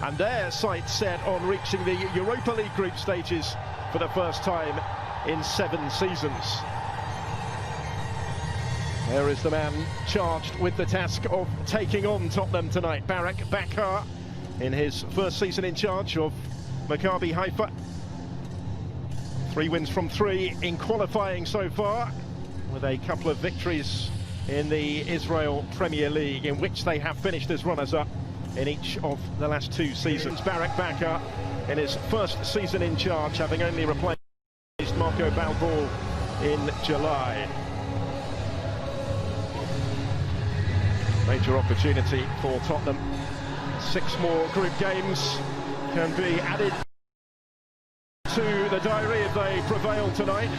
and their sights set on reaching the Europa League group stages for the first time in 7 seasons. There is the man charged with the task of taking on Tottenham tonight, Barak Bakar, in his first season in charge of Maccabi Haifa. 3 wins from 3 in qualifying so far, with a couple of victories in the Israel Premier League, in which they have finished as runners-up in each of the last 2 seasons. Barak Bakar in his first season in charge, having only replaced Marco Balboa in July. Major opportunity for Tottenham. 6 more group games can be added to the diary if they prevail tonight.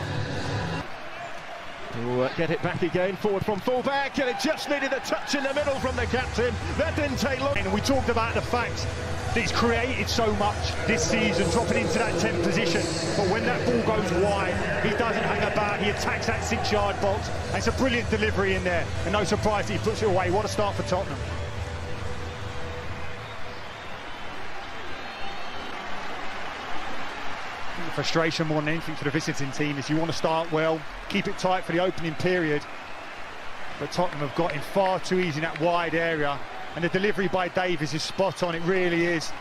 We'll get it back again, forward from full-back, and it just needed a touch in the middle from the captain. That didn't take long. And we talked about the fact that he's created so much this season, dropping into that 10th position. But when that ball goes wide, he doesn't hang about, he attacks that 6-yard box. And it's a brilliant delivery in there, and no surprise that he puts it away. What a start for Tottenham. The frustration more than anything for the visiting team is you want to start well, keep it tight for the opening period. But Tottenham have got in far too easy in that wide area. And the delivery by Davies is spot on, it really is.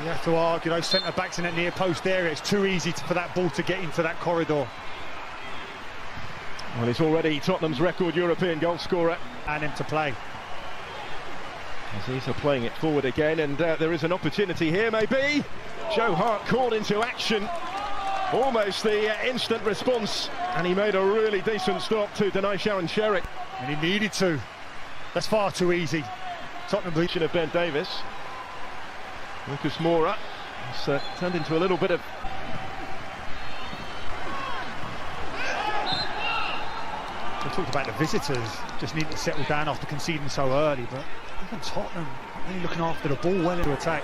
You have to argue those centre-backs in that near post area, it's too easy for that ball to get into that corridor. Well, he's already Tottenham's record European goal scorer. And him to play. Aziz are playing it forward again, and there is an opportunity here, maybe. Joe Hart called into action. Almost the instant response, and he made a really decent stop to deny Sharon Sherrick. And he needed to. That's far too easy. Tottenham position of Ben Davies. Lucas Moura has turned into a little bit of... We talked about the visitors just need to settle down after conceding so early, but even Tottenham really looking after the ball well into attack.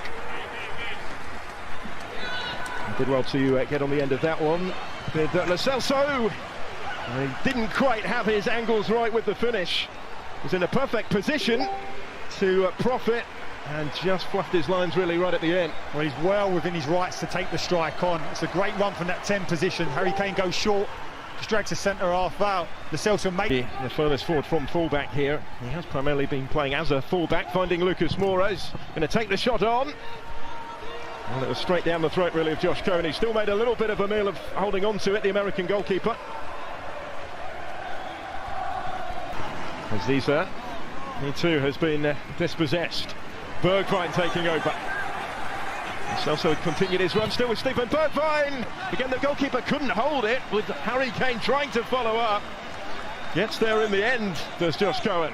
Did well to get on the end of that one. Did Lo Celso. He didn't quite have his angles right with the finish. Was in a perfect position to profit, and just fluffed his lines really right at the end. Well, he's well within his rights to take the strike on. It's a great run from that 10 position. Harry Kane goes short, just drags the centre half out. Lo Celso made the furthest forward from fullback here. He has primarily been playing as a fullback, finding Lucas Moura. He's going to take the shot on. Well, it was straight down the throat really of Josh Cohen. He still made a little bit of a meal of holding on to it, the American goalkeeper. Aziz, he too has been dispossessed. Bergwijn taking over. Celso continued his run, still with Stephen Bergwijn. Again, the goalkeeper couldn't hold it, with Harry Kane trying to follow up. Gets there in the end, does Josh Cohen.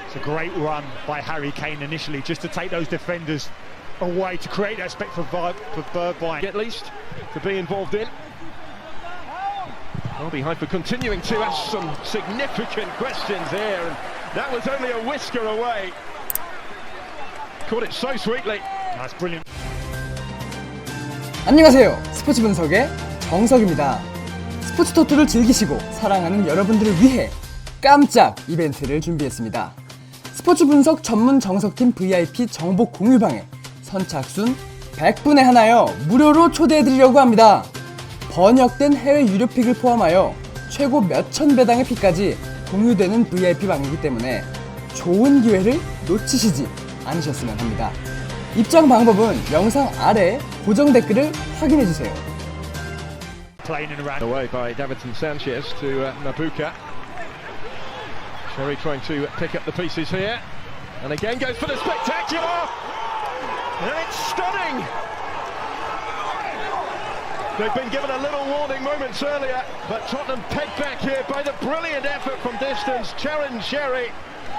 It's a great run by Harry Kane initially, just to take those defenders away, to create that space for Bergwijn. At least to be involved in. Maccabi Haifa continuing to ask some significant questions here, and that was only a whisker away. Caught it so sweetly. That's brilliant. 안녕하세요. 스포츠 분석의 정석입니다. 스포츠 토토를 즐기시고 사랑하는 여러분들을 위해 깜짝 이벤트를 준비했습니다. 스포츠 분석 전문 정석팀 VIP 정보 공유방에 선착순 100분에 하나여 무료로 초대해드리려고 합니다. 번역된 해외 유료픽을 포함하여 최고 몇천 배당의 픽까지 공유되는 VIP 방이기 때문에 좋은 기회를 놓치시지 않으셨으면 합니다. 입장 방법은 영상 아래 고정 댓글을 확인해주세요. Away by Davinson Sanchez to Nabuka. Sherry trying to pick up the pieces here, and again goes for the spectacular, and it's stunning. They've been given a little warning moments earlier, but Tottenham pegged back here by the brilliant effort from distance. Sharon Sherry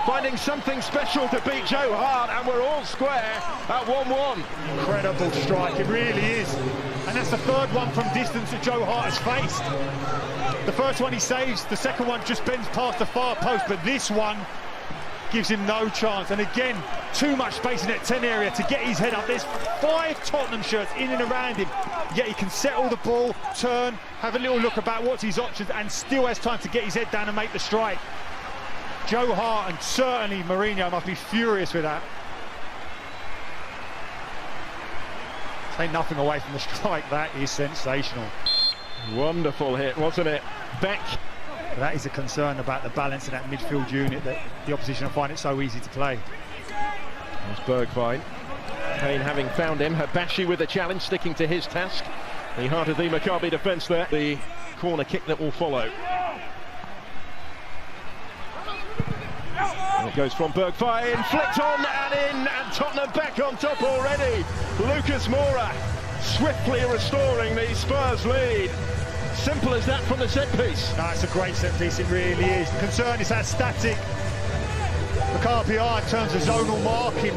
finding something special to beat Joe Hart, and we're all square at 1-1. Incredible strike, it really is. And that's the third one from distance that Joe Hart has faced. The first one he saves, the second one just bends past the far post, but this one gives him no chance. And again, too much space in that 10 area to get his head up. There's 5 Tottenham shirts in and around him, yet he can settle the ball, turn, have a little look about what's his options, and still has time to get his head down and make the strike. Joe Hart and certainly Mourinho must be furious with that. Take nothing away from the strike. That is sensational. Wonderful hit, wasn't it? Back. That is a concern about the balance of that midfield unit, that the opposition will find it so easy to play. There's Bergwijn. Kane having found him. Habashi with a challenge, sticking to his task. The heart of the Maccabi defence there. The corner kick that will follow. And it goes from Bergwijn, flicked on and in, and Tottenham back on top already. Lucas Moura swiftly restoring the Spurs lead. Simple as that from the set piece. No, it's a great set piece, it really is. The concern is how static Maccabi are in terms of zonal marking.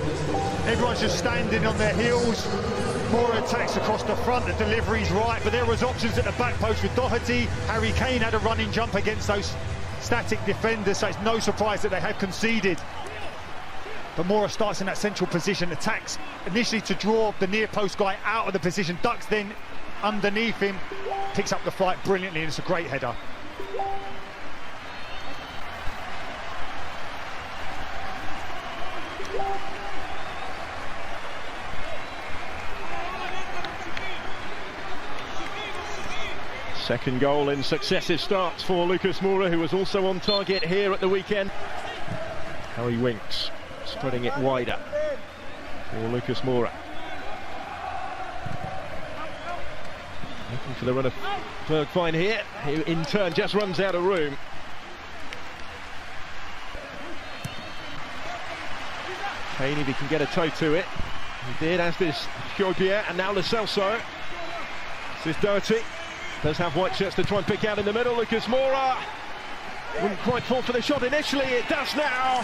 Everyone's just standing on their heels. Moura attacks across the front, the delivery's right, but there was options at the back post with Doherty. Harry Kane had a running jump against those static defenders, so it's no surprise that they had conceded. But Moura starts in that central position, attacks initially to draw the near post guy out of the position, ducks then underneath him, picks up the flight brilliantly, and it's a great header. Second goal in successive starts for Lucas Moura, who was also on target here at the weekend. Harry Winks spreading it wider for Lucas Moura. Looking for the run of Bergwijn here, who in turn just runs out of room. Kane, if he can get a toe to it. He did, as did Fjordbjerg, and now Lo Celso. This is Doherty. Does have white shirts to try and pick out in the middle. Lucas Moura wouldn't quite fall for the shot initially. It does now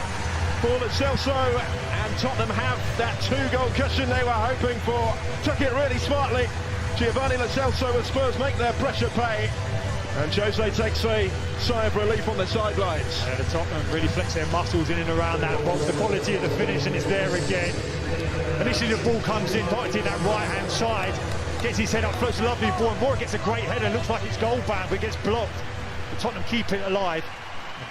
for Lo Celso, and Tottenham have that two-goal cushion they were hoping for. Took it really smartly. Giovanni Lo Celso as Spurs make their pressure pay, and Jose takes a sigh of relief on the sidelines. Yeah, the Tottenham really flex their muscles in and around that box. The quality of the finish, and it's there again. Initially the ball comes in, Doherty that right-hand side. Gets his head up, floats a lovely ball, and Moura gets a great header. Looks like it's goal bound, but it gets blocked. But Tottenham keep it alive.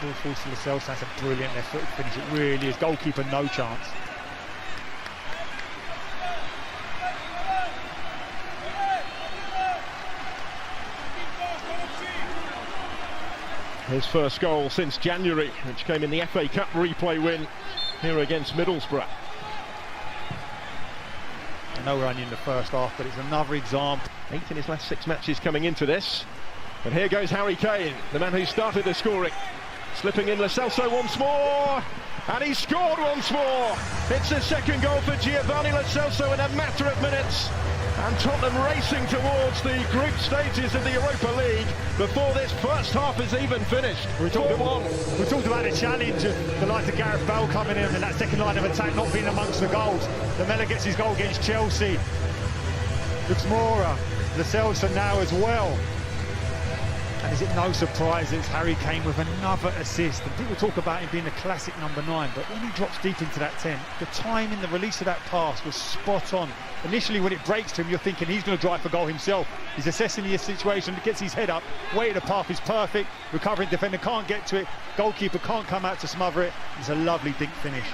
The ball falls to Lo Celso. That's a brilliant left-footed finish. It really is. Goalkeeper, no chance. His first goal since January, which came in the FA Cup replay win here against Middlesbrough. I know we're only in the first half, but it's another example. 8 in his last 6 matches coming into this. And here goes Harry Kane, the man who started the scoring. Slipping in Lo Celso once more, and he scored once more. It's the second goal for Giovanni Lo Celso in a matter of minutes. And Tottenham racing towards the group stages of the Europa League before this first half is even finished. We talked about the challenge of the likes of Gareth Bale coming in and that second line of attack not being amongst the goals. Lamela gets his goal against Chelsea. Looks Moura, Lo Celso now as well. And is it no surprise that it's Harry Kane with another assist? And people talk about him being a classic number 9, but when he drops deep into that 10, the timing, the release of that pass was spot on. Initially when it breaks to him, you're thinking he's going to drive for goal himself. He's assessing the situation, gets his head up, way to the path is perfect, recovering defender can't get to it, goalkeeper can't come out to smother it. It's a lovely dink finish.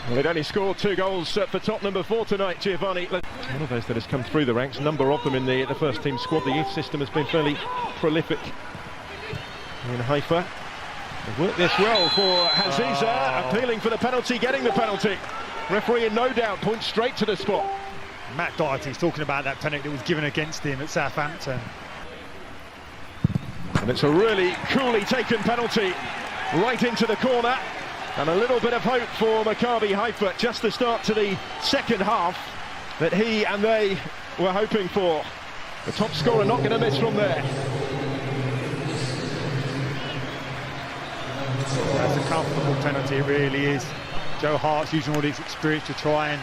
Well, they'd only scored 2 goals for Tottenham before tonight, Giovanni. One of those that has come through the ranks, a number of them in the first team squad. The youth system has been fairly prolific in Haifa. They've worked this well for Haziza, appealing for the penalty, getting the penalty. Referee in no doubt points straight to the spot. Matt Doherty's talking about that penalty that was given against him at Southampton. And it's a really coolly taken penalty right into the corner. And a little bit of hope for Maccabi Haifa, just the start to the second half that he and they were hoping for. The top scorer not going to miss from there. That's a comfortable penalty, it really is. Joe Hart's using all his experience to try and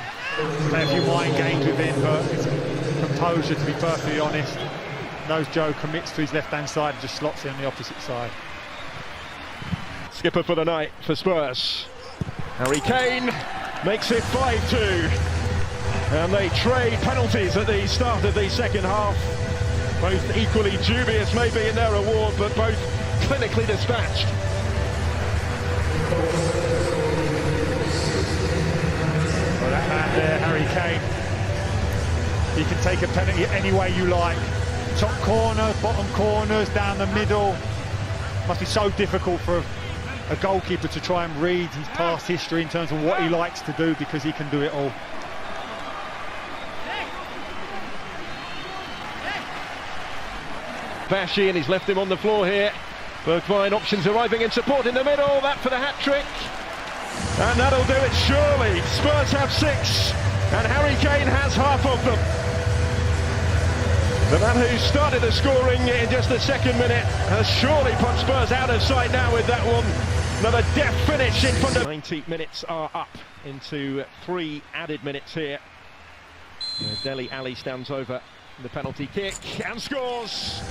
play a few mind games with him, but it's composure, to be perfectly honest. Knows Joe commits to his left-hand side and just slots it on the opposite side. Skipper for the night for Spurs. Harry Kane makes it 5-2. And they trade penalties at the start of the second half. Both equally dubious maybe in their award, but both clinically dispatched. Well, that man there You can take a penalty any way you like. Top corners, bottom corners, down the middle. Must be so difficult for a goalkeeper to try and read his past history in terms of what he likes to do, because he can do it all. Bashy, and he's left him on the floor here. Bergwijn options arriving in support in the middle. That for the hat-trick. And that'll do it, surely. Spurs have 6, and Harry Kane has half of them. The man who started the scoring in just the second minute has surely put Spurs out of sight now with that one. Another deft finish in front of... 90 minutes are up into 3 added minutes here. Dele Alli stands over the penalty kick and scores!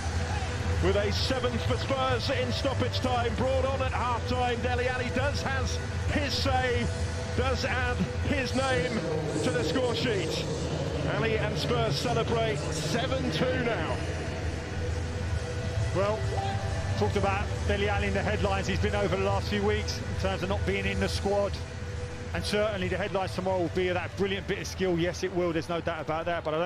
With a 7th for Spurs in stoppage time, brought on at half-time. Dele Alli does has his say, does add his name to the score sheet. Ali and Spurs celebrate 7-2 now. Well, talked about Dele Alli in the headlines. He's been over the last few weeks in terms of not being in the squad. And certainly the headlines tomorrow will be that brilliant bit of skill. Yes, it will. There's no doubt about that. But I don't